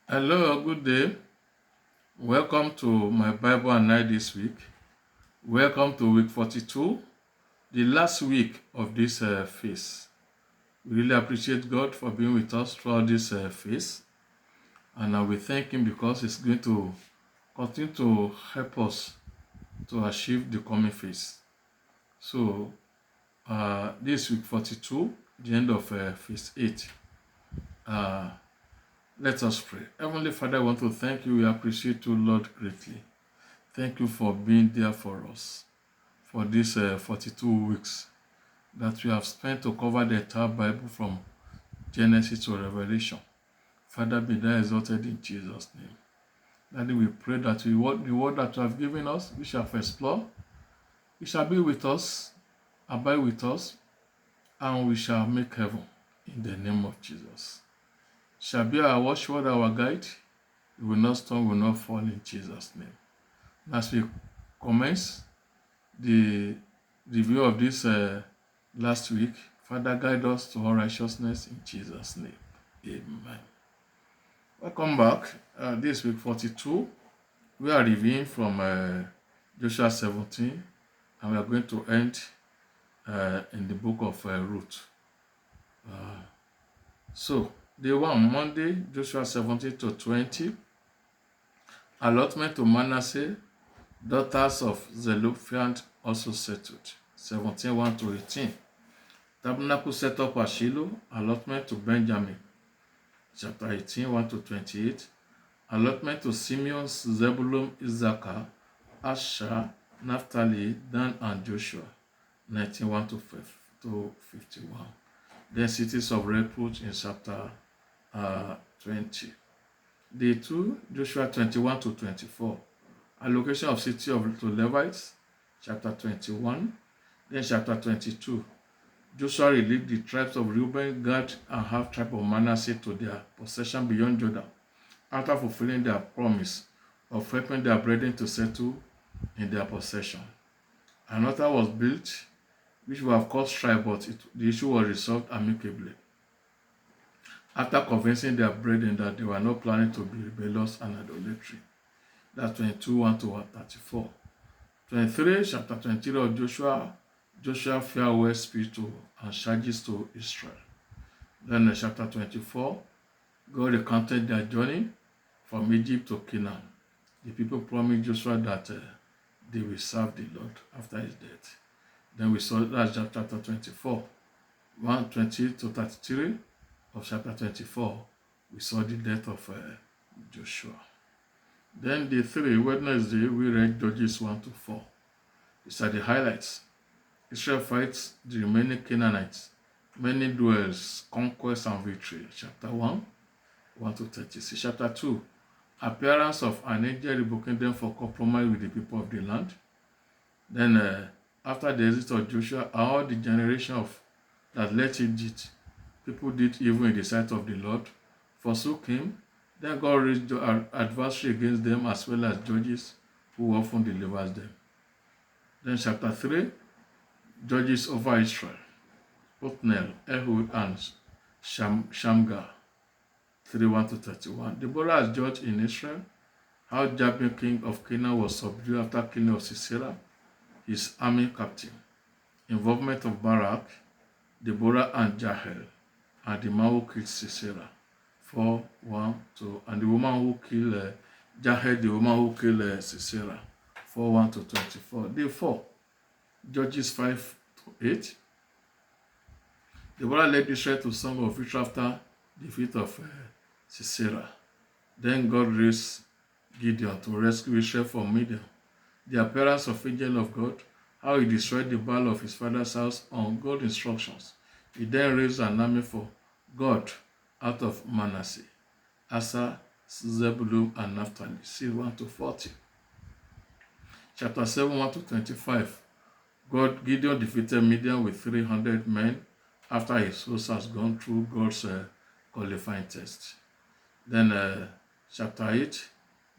Hello, good day. Welcome to my Bible and Night this week. Welcome to week 42, the last week of this phase. We really appreciate God for being with us throughout this phase, and we thank Him because He's going to continue to help us to achieve the coming phase. So, this week 42, the end of phase 8. Let us pray. Heavenly Father, I want to thank you. We appreciate you, Lord, greatly. Thank you for being there for us for these 42 weeks that we have spent to cover the entire Bible from Genesis to Revelation. Father, be thou exalted in Jesus' name. Daddy, we pray that the word that you have given us, we shall explore, it shall be with us, abide with us, and we shall make heaven in the name of Jesus. Shall be our watchword, our guide. We will not stumble, we will not fall in Jesus' name. As we commence the review of this last week, Father, guide us to all righteousness in Jesus' name. Amen. Welcome back. This week 42, we are reviewing from Joshua 17, and we are going to end in the book of Ruth. So, day 1, Monday, Joshua 17 to 20, allotment to Manasseh, daughters of Zelophehad also settled. 17, 1 to 18. Tabernacle set up at Shiloh, allotment to Benjamin. Chapter 18, 1 to 28. Allotment to Simeon, Zebulun, Issachar, Asher, Naphtali, Dan, and Joshua. 19, 1 to 51. Then cities of refuge in chapter 20. Day 2, Joshua 21 to 24. Allocation of city to Levites, chapter 21. Then chapter 22. Joshua released the tribes of Reuben, Gad, and half tribe of Manasseh to their possession beyond Jordan, after fulfilling their promise of helping their brethren to settle in their possession. An altar was built, which would have caused strife, but the issue was resolved amicably, after convincing their brethren that they were not planning to be rebellious and idolatry. That's 22, 1 to 34. 23, chapter 23 of Joshua farewell speech to and charges to Israel. Then in chapter 24, God recounted their journey from Egypt to Canaan. The people promised Joshua that they will serve the Lord after his death. Then we saw that chapter 24, 120 to 33 of chapter 24. We saw the death of Joshua. Then day 3, Wednesday, we read Judges 1 to 4. These are the highlights. Israel fights the remaining Canaanites. Many duels, conquest, and victory. Chapter 1, 1 to 36. Chapter 2, appearance of an angel rebuking them for compromise with the people of the land. Then, after the exit of Joshua, all the generation that left Egypt, people did evil in the sight of the Lord, forsook him. Then God raised adversary against them, as well as judges who often delivers them. Then chapter 3, judges over Israel, Othniel, Ehud, and Shamgar. 3, 1 to 31. Deborah as judge in Israel, how Jabin, king of Canaan, was subdued after killing of Sisera, his army captain. Involvement of Barak, Deborah, and Jael, and the man who killed Sisera. 4, 1, 2, and the woman who killed Jael, the woman who killed Sisera. 4, 1 to 24. Day 4, Judges 5 to 8. Deborah led Israel to song of victory after defeat of Sisera. Then God raised Gideon to rescue Israel from Midian. The appearance of angel of God, how he destroyed the Baal of his father's house on God's instructions. He then raised an army for God out of Manasseh, Asher, Zebulun, and Naphtali. See 1 to 40. Chapter 7, 1 to 25. Gideon defeated Midian with 300 men after his host has gone through God's qualifying test. Then chapter 8,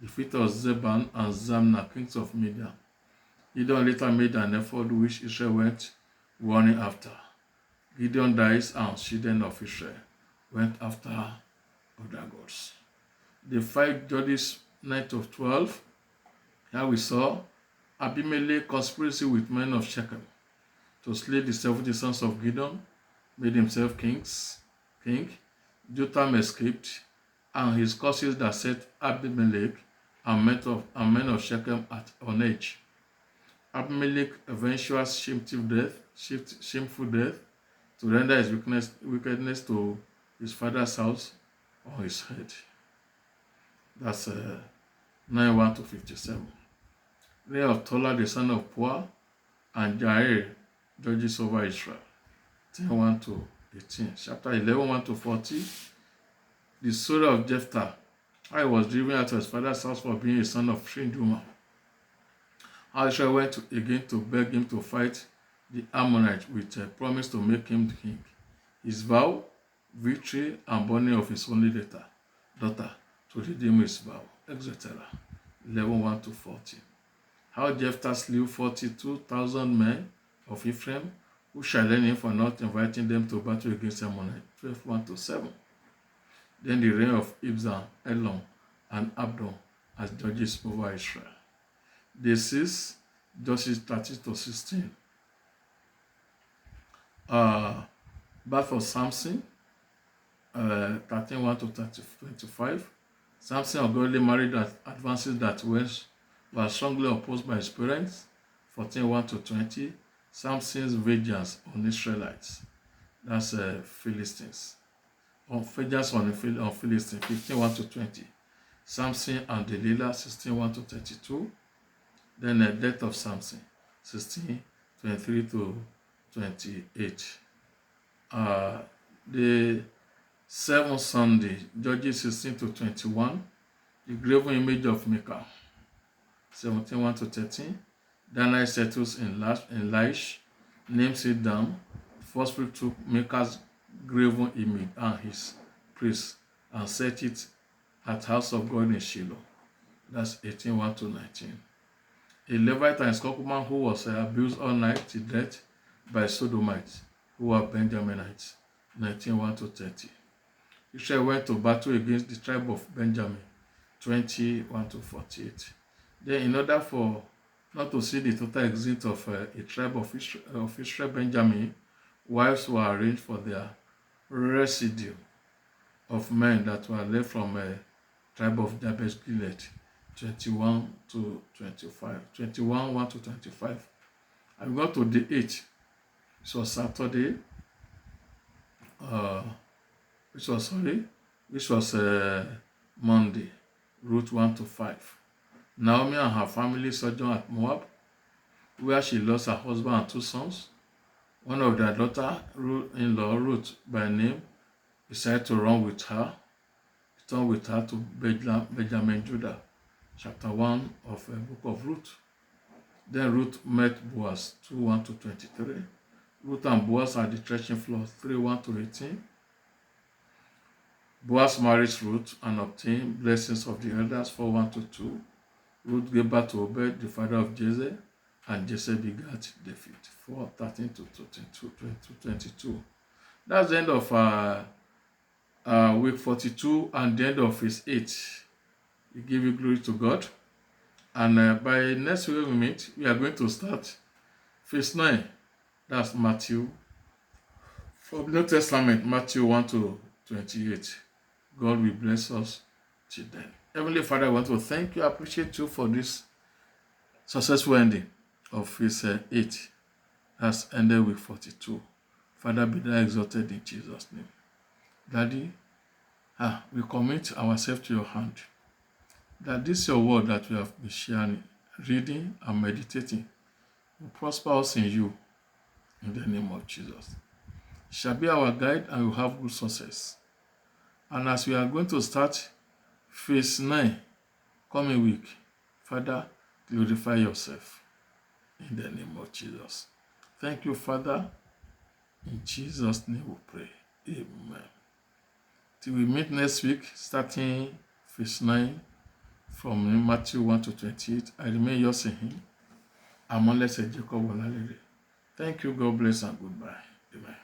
defeat of Zeban and Zamna, kings of Midian. Gideon later made an effort which Israel went running after. Gideon dies and children of Israel went after other gods. The 5 Judges 9 to 12. Here we saw Abimelech conspiracy with men of Shechem to slay the 70 sons of Gideon, made himself king. Jotham escaped, and his causes that set Abimelech and men of Shechem on edge. Abimelech eventual shameful death to render his wickedness to his father's house on his head. That's 9:1 to 57. Reign of Tola, the son of Puah, and Jair, judges over Israel. 10:1 to 18. Chapter 11:1 to 40. The story of Jephthah, how he was driven out of his father's house for being a son of strange woman. How Israel went again to beg him to fight the Ammonites with a promise to make him king. His vow, victory, and burning of his only daughter to redeem his vow, etc. 11:1 to 40. How Jephthah slew 42,000 men of Ephraim who challenged him for not inviting them to battle against Ammonites. 12:1 to 7. Then the reign of Ibzan, Elon, and Abdon as judges over Israel. Day 6, Judges 30 to 16. Birth of Samson, 13:1 to 25. Samson ungodly married advances that were strongly opposed by his parents. 14:1 to 20. Samson's vengeance on Israelites. That's Philistines. Vengeance on Philistines. 15:1 to 20. Samson and Delilah. 16:1 to 32. Then the death of Samson. 16:23 to 28. The seventh Sunday, Judges 16 to 21. The graven image of Micah. 17:1 to 13. Daniel settles in Laish, names it down, forcefully took Micah's graven image and his priest and set it at house of God in Shiloh. That's 18:1 to 19. A Levite and his concubine who was abused all night to death by Sodomites who were Benjaminites. 19:1 to 30. Israel went to battle against the tribe of Benjamin. 20:1 to 48. Then, in order for not to see the total exit of a tribe of Israel, Benjamin, wives were arranged for their residue of men that were left from a tribe of Jabesh Gilead. 21 to 25. 21:1 to 25. I got to day 8. It was Saturday. Which was Monday. Route 1 to 5. Naomi and her family sojourned at Moab, where she lost her husband and 2 sons. One of their daughter-in-law, Ruth by name, decided to return with her to Benjamin, Judah. Chapter 1 of the book of Ruth. Then Ruth met Boaz, 2:1 to 23. Ruth and Boaz at the threshing floor, 3:1 to 18. Boaz marries Ruth and obtained blessings of the elders, 4:1 to 2. Ruth gave birth to Obed, the father of Jesse, and Jesse begat David, 4:13 to 22. That's the end of week 42 and the end of phase 8. We give you glory to God. And by next week we meet, we are going to start phase 9. That's Matthew, from the New Testament, Matthew 1 to 28. God will bless us till then. Heavenly Father, I want to thank you, appreciate you for this successful ending of phase 8. That's ended week 42. Father, be thou exalted in Jesus' name. Daddy, we commit ourselves to your hand. That this your word that we have been sharing, reading and meditating will prosper us in you, in the name of Jesus. It shall be our guide and we will have good success. And as we are going to start phase 9 coming week, Father, glorify yourself in the name of Jesus. Thank you, Father. In Jesus' name we pray. Amen. Till we meet next week, starting phase 9 from Matthew 1 to 28. I remain yours in him. I'm Jacob Olalere. Thank you. God bless and goodbye. Amen.